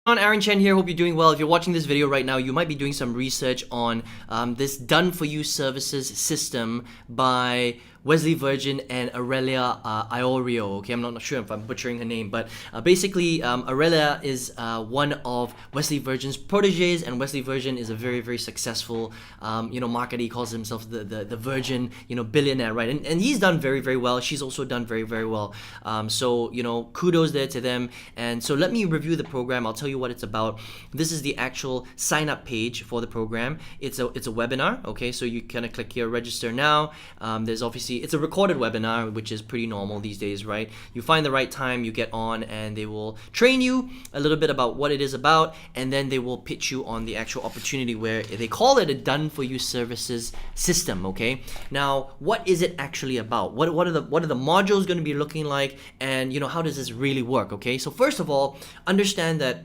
Aaron Chen here. Hope you're doing well. If you're watching this video right now, you might be doing some research on this done for you services system by Wesley Virgin and Aurelia Iorio. Okay, I'm not sure if I'm butchering her name, but basically Aurelia is one of Wesley Virgin's proteges, and Wesley Virgin is a very, very successful marketer. He calls himself the Virgin billionaire, right? And he's done very, very well. She's also done very, very well. So kudos there to them. And so let me review the program. I'll tell you what it's about. This is the actual sign up page for the program. It's a webinar. Okay, so you kind of click here, register now. There's obviously it's a recorded webinar, which is pretty normal these days, right? You find the right time, you get on, and they will train you a little bit about what it is about, and then they will pitch you on the actual opportunity where they call it a done for you services system. Okay, now what is it actually about? What are the modules going to be looking like, and how does this really work? Okay, so first of all, understand that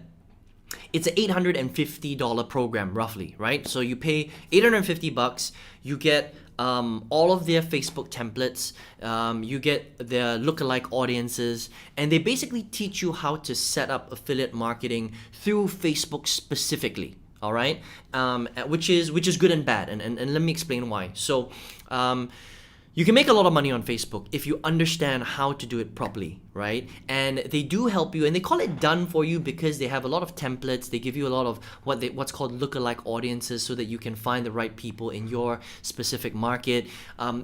it's an $850 program roughly, right? So you pay $850, you get all of their Facebook templates, you get their lookalike audiences, and they basically teach you how to set up affiliate marketing through Facebook specifically. All right, which is good and bad, and let me explain why. So you can make a lot of money on Facebook if you understand how to do it properly, right? And they do help you, and they call it done for you because they have a lot of templates. They give you a lot of what's called lookalike audiences so that you can find the right people in your specific market.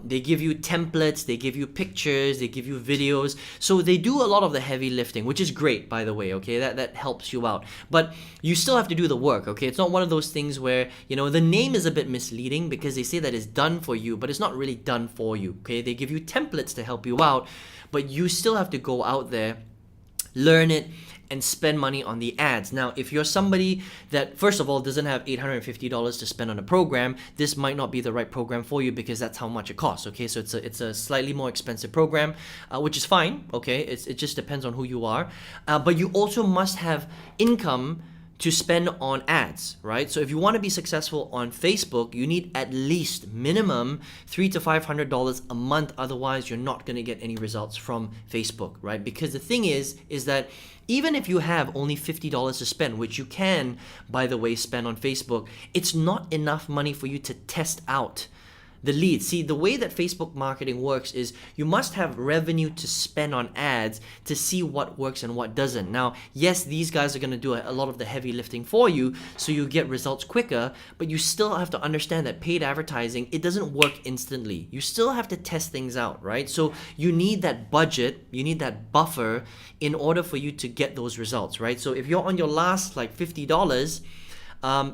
They give you templates, they give you pictures, they give you videos. So they do a lot of the heavy lifting, which is great, by the way, okay? That helps you out. But you still have to do the work, okay? It's not one of those things where, the name is a bit misleading because they say that it's done for you, but it's not really done for you, okay? They give you templates to help you out, but you still have to go out there, learn it, and spend money on the ads. Now, if you're somebody that, first of all, doesn't have $850 to spend on a program, this might not be the right program for you because that's how much it costs, okay? So it's a slightly more expensive program, which is fine, okay? It just depends on who you are. But you also must have income to spend on ads, right? So if you want to be successful on Facebook, you need at least minimum $300 to $500 a month. Otherwise, you're not going to get any results from Facebook, right? Because the thing is that even if you have only $50 to spend, which you can, by the way, spend on Facebook, it's not enough money for you to test out the leads. See, the way that Facebook marketing works is you must have revenue to spend on ads to see what works and what doesn't. Now, yes, these guys are going to do a lot of the heavy lifting for you so you get results quicker, but you still have to understand that paid advertising, it doesn't work instantly. You still have to test things out, right? So you need that budget, you need that buffer in order for you to get those results, right? So if you're on your last $50,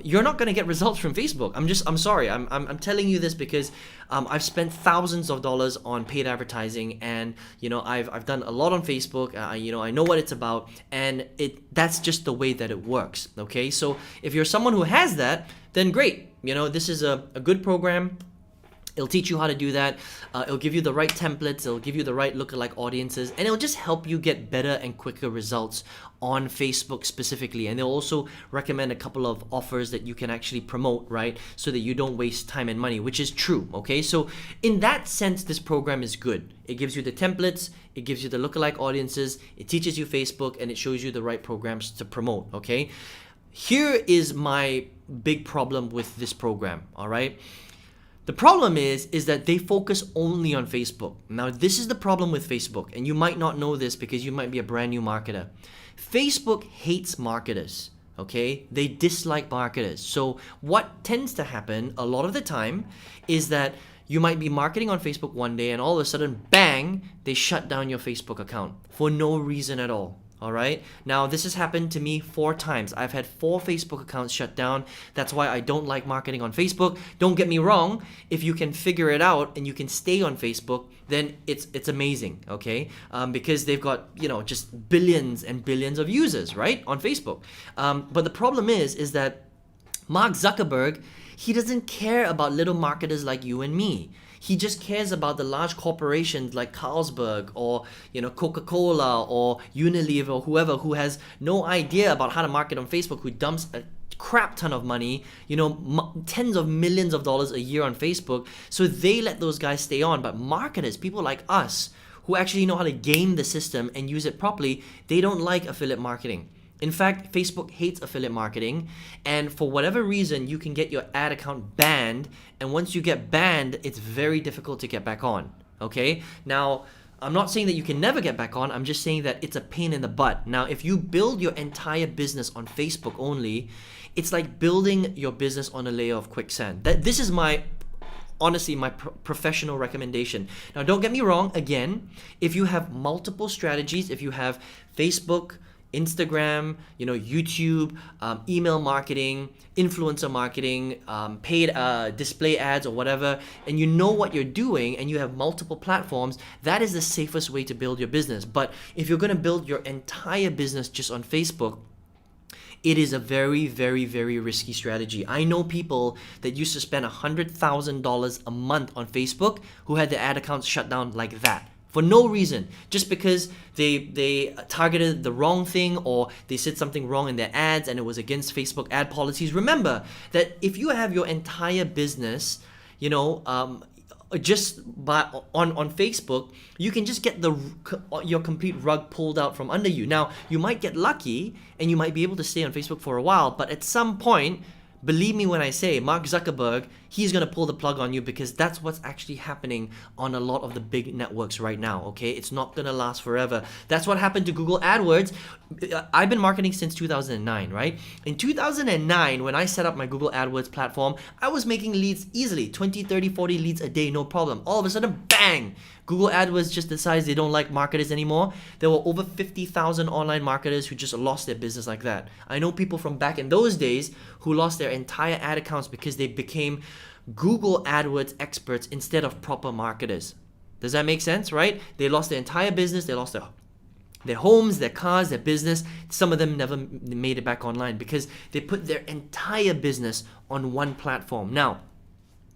you're not going to get results from Facebook. I'm sorry. I'm telling you this because I've spent thousands of dollars on paid advertising, and I've done a lot on Facebook. I know what it's about, and that's just the way that it works. Okay, so if you're someone who has that, then great. This is a good program. It'll teach you how to do that. It'll give you the right templates. It'll give you the right lookalike audiences, and it'll just help you get better and quicker results on Facebook specifically. And they'll also recommend a couple of offers that you can actually promote, right? So that you don't waste time and money, which is true, okay? So in that sense, this program is good. It gives you the templates, it gives you the lookalike audiences, it teaches you Facebook, and it shows you the right programs to promote, okay? Here is my big problem with this program, all right? The problem is that they focus only on Facebook. Now, this is the problem with Facebook, and you might not know this because you might be a brand new marketer. Facebook hates marketers, okay? They dislike marketers. So what tends to happen a lot of the time is that you might be marketing on Facebook one day, and all of a sudden, bang, they shut down your Facebook account for no reason at all. All right. Now, this has happened to me 4 times. I've had 4 Facebook accounts shut down. That's why I don't like marketing on Facebook. Don't get me wrong. If you can figure it out and you can stay on Facebook, then it's amazing. Okay. Because they've got, just billions and billions of users, right, on Facebook. But the problem is that Mark Zuckerberg, he doesn't care about little marketers like you and me. He just cares about the large corporations like Carlsberg or Coca-Cola or Unilever or whoever who has no idea about how to market on Facebook, who dumps a crap ton of money, tens of millions of dollars a year on Facebook. So they let those guys stay on. But marketers, people like us who actually know how to game the system and use it properly, they don't like affiliate marketing. In fact, Facebook hates affiliate marketing, and for whatever reason, you can get your ad account banned, and once you get banned, it's very difficult to get back on, okay? Now, I'm not saying that you can never get back on, I'm just saying that it's a pain in the butt. Now, if you build your entire business on Facebook only, it's like building your business on a layer of quicksand. This is honestly my professional recommendation. Now, don't get me wrong, again, if you have multiple strategies, if you have Facebook, Instagram, YouTube, email marketing, influencer marketing, paid display ads or whatever, and you know what you're doing and you have multiple platforms, that is the safest way to build your business. But if you're going to build your entire business just on Facebook, it is a very, very, very risky strategy. I know people that used to spend $100,000 a month on Facebook who had their ad accounts shut down like that, for no reason, just because they targeted the wrong thing or they said something wrong in their ads and it was against Facebook ad policies. Remember that if you have your entire business, just on Facebook, you can just get your complete rug pulled out from under you. Now, you might get lucky and you might be able to stay on Facebook for a while, but at some point, believe me when I say, Mark Zuckerberg, he's going to pull the plug on you, because that's what's actually happening on a lot of the big networks right now, okay? It's not going to last forever. That's what happened to Google AdWords. I've been marketing since 2009, right? In 2009, when I set up my Google AdWords platform, I was making leads easily, 20, 30, 40 leads a day, no problem. All of a sudden, bang! Google AdWords just decides they don't like marketers anymore. There were over 50,000 online marketers who just lost their business like that. I know people from back in those days who lost their entire ad accounts because they became Google AdWords experts instead of proper marketers. Does that make sense, right? They lost their entire business, they lost their homes, their cars, their business. Some of them never made it back online because they put their entire business on one platform. Now,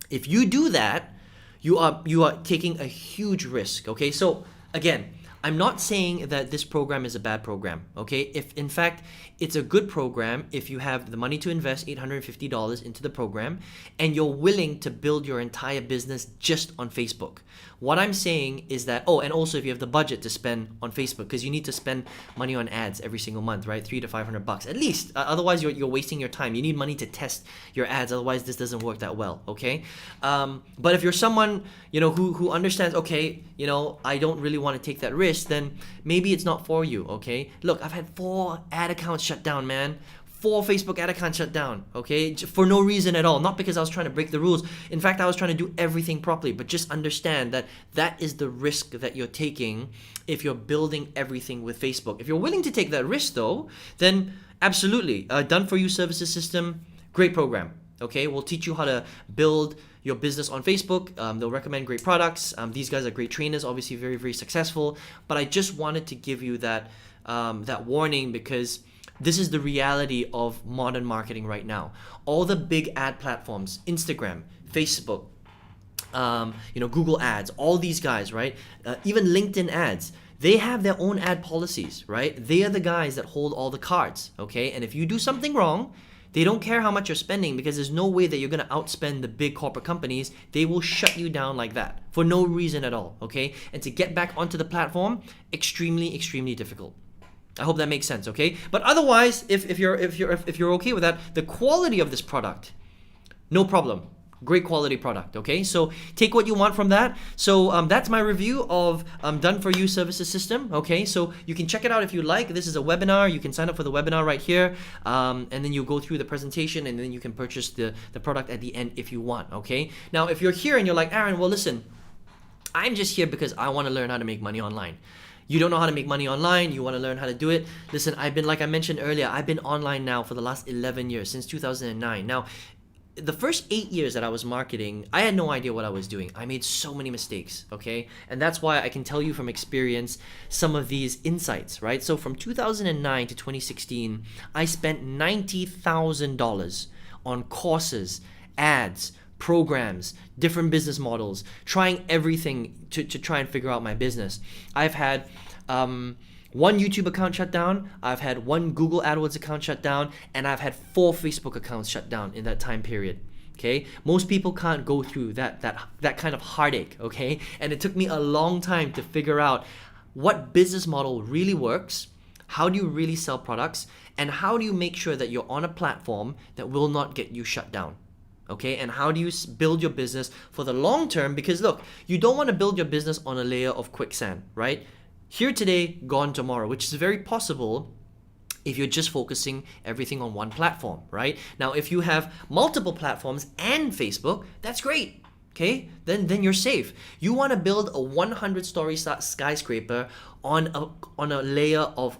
if you do that, you are taking a huge risk, okay? So again, I'm not saying that this program is a bad program, okay? If in fact it's a good program, if you have the money to invest $850 into the program and you're willing to build your entire business just on Facebook. What I'm saying is that, and also if you have the budget to spend on Facebook, because you need to spend money on ads every single month, right? $300 to $500 at least. Otherwise, you're wasting your time. You need money to test your ads. Otherwise, this doesn't work that well, okay? But if you're someone who understands, okay, I don't really want to take that risk, then maybe it's not for you, okay? Look, I've had 4 ad accounts shut down, man. 4 Facebook ad accounts shut down, okay? For no reason at all. Not because I was trying to break the rules. In fact, I was trying to do everything properly. But just understand that that is the risk that you're taking if you're building everything with Facebook. If you're willing to take that risk, though, then absolutely. Done For You Services System, great program, okay? We'll teach you how to build your business on Facebook. They'll recommend great products. These guys are great trainers, obviously very, very successful. But I just wanted to give you that warning, because this is the reality of modern marketing right now. All the big ad platforms, Instagram, Facebook, Google Ads, all these guys, right? Even LinkedIn ads, they have their own ad policies, right? They are the guys that hold all the cards, okay? And if you do something wrong, they don't care how much you're spending, because there's no way that you're going to outspend the big corporate companies. They will shut you down like that for no reason at all, okay? And to get back onto the platform, extremely, extremely difficult. I hope that makes sense, okay? But otherwise, if you're okay with that, the quality of this product, no problem. Great quality product, okay? So take what you want from that. So that's my review of Done For You Services System, okay? So you can check it out if you like. This is a webinar. You can sign up for the webinar right here, and then you go through the presentation, and then you can purchase the product at the end if you want, okay? Now, if you're here and you're like, Aaron, well, listen, I'm just here because I want to learn how to make money online. You don't know how to make money online, you want to learn how to do it. Listen, like I mentioned earlier, I've been online now for the last 11 years, since 2009. Now, the first 8 years that I was marketing, I had no idea what I was doing. I made so many mistakes, okay? And that's why I can tell you from experience some of these insights, right? So from 2009 to 2016, I spent $90,000 on courses, ads, programs, different business models, trying everything to try and figure out my business. I've had one YouTube account shut down, I've had one Google AdWords account shut down, and I've had 4 Facebook accounts shut down in that time period. Okay, most people can't go through that kind of heartache, okay? And it took me a long time to figure out what business model really works, how do you really sell products, And how do you make sure that you're on a platform that will not get you shut down? Okay, and how do you build your business for the long term? Because look, you don't want to build your business on a layer of quicksand, right? Here today, gone tomorrow, which is very possible if you're just focusing everything on one platform, right? Now, if you have multiple platforms and Facebook, that's great. Okay, then you're safe. You want to build a 100-story skyscraper on a layer of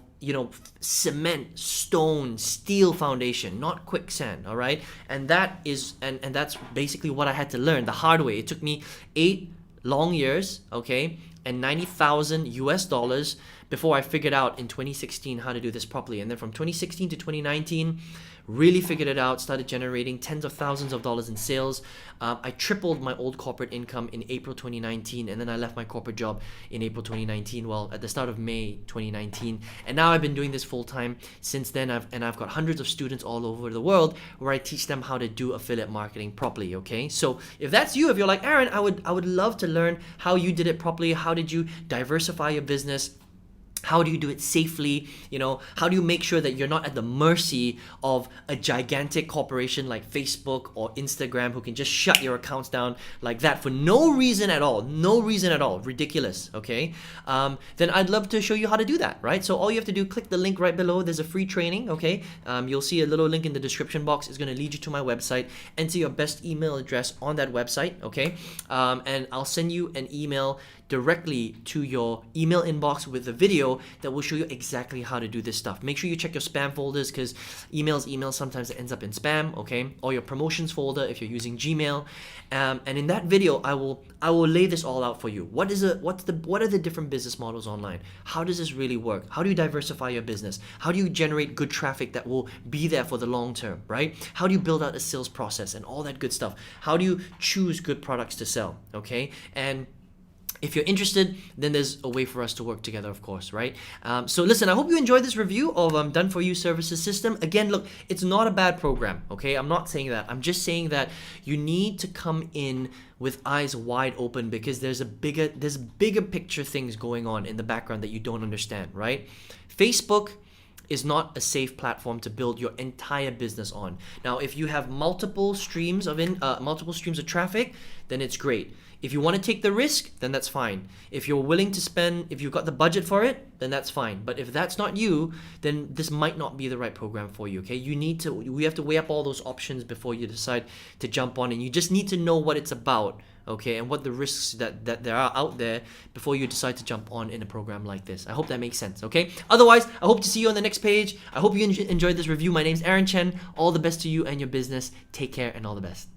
cement, stone, steel foundation, not quicksand. All right, and that's basically what I had to learn the hard way. It took me 8 long years, okay, and $90,000 before I figured out in 2016 how to do this properly. And then from 2016 to 2019, really figured it out, started generating tens of thousands of dollars in sales. I tripled my old corporate income in April 2019, and then I left my corporate job in April 2019, well, at the start of May 2019. And now I've been doing this full time since then. I've got hundreds of students all over the world where I teach them how to do affiliate marketing properly, okay? So if that's you, if you're like, Aaron, I would love to learn how you did it properly. How did you diversify your business? How do you do it safely? How do you make sure that you're not at the mercy of a gigantic corporation like Facebook or Instagram who can just shut your accounts down like that for no reason at all? No reason at all. Ridiculous, okay? Then I'd love to show you how to do that, right? So all you have to do, click the link right below. There's a free training, okay? You'll see a little link in the description box. It's going to lead you to my website. Enter your best email address on that website, okay? And I'll send you an email directly to your email inbox with a video that will show you exactly how to do this stuff. Make sure you check your spam folders because emails sometimes it ends up in spam, okay? Or your promotions folder if you're using Gmail. And in that video, I will lay this all out for you. What are the different business models online? How does this really work? How do you diversify your business? How do you generate good traffic that will be there for the long term, right? How do you build out a sales process and all that good stuff? How do you choose good products to sell, okay? And if you're interested, then there's a way for us to work together, of course, right? So listen, I hope you enjoyed this review of Done For You Services System. Again, look, it's not a bad program, okay? I'm not saying that. I'm just saying that you need to come in with eyes wide open because there's bigger picture things going on in the background that you don't understand, right? Facebook is not a safe platform to build your entire business on. Now, if you have multiple streams of traffic, then it's great. If you want to take the risk, then that's fine. If you're willing to spend, if you've got the budget for it, then that's fine. But if that's not you, then this might not be the right program for you, okay? We have to weigh up all those options before you decide to jump on, and you just need to know what it's about, okay, and what the risks that there are out there before you decide to jump on in a program like this. I hope that makes sense, okay? Otherwise, I hope to see you on the next page. I hope you enjoyed this review. My name's Aaron Chen. All the best to you and your business. Take care and all the best.